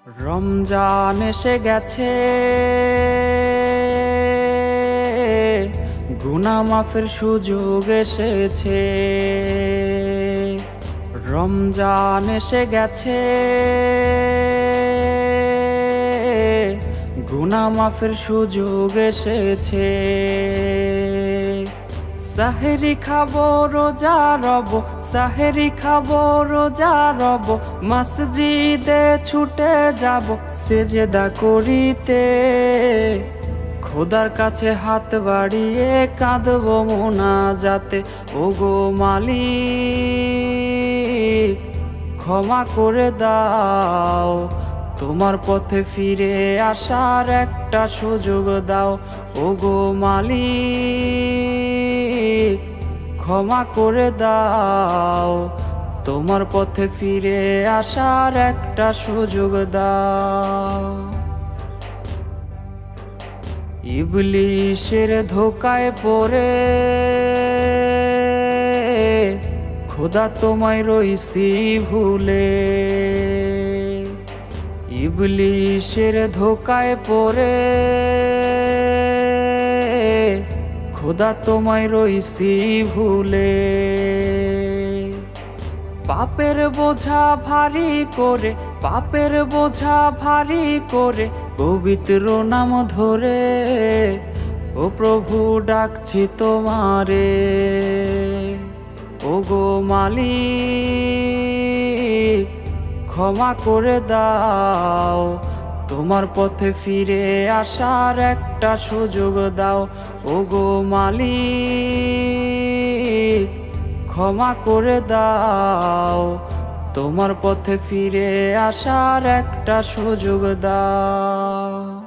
রমজান এসে গেছে, গুনাহ মাফের সুযোগ এসেছে। রমজান এসে গেছে, গুনাহ মাফের সুযোগ এসেছে। সাহেরি খাবো রোজা রব, সাহেরি খাবো রোজা রব, মসজিদে ছুটে যাব সেজদা করিতে। খোদার কাছে হাত বাড়িয়ে কাঁদবো মোনাজাতে, ওগো মালিক ক্ষমা করে দাও, তোমার পথে ফিরে আসার একটা সুযোগ দাও। ওগো মালিক ক্ষমা করে দাও, তোমার পথে ফিরে আসার একটা সুযোগ দাও। ইবলিশের ধোকায় পড়ে খোদা তোমায় রইছি ভুলে। ইবলিশের ধোকায় পড়ে খোদা তোমায় রইছি ভুলে। পাপের বোঝা ভারী করে, পাপের বোঝা ভারী করে পবিত্র নাম ধরে, ও প্রভু ডাকছি তোমারে। ওগো মালিক ক্ষমা করে দাও, তোমার পথে ফিরে আসার একটা সুযোগ দাও। ওগো মালিক ক্ষমা করে দাও, তোমার পথে ফিরে আসার একটা সুযোগ দাও।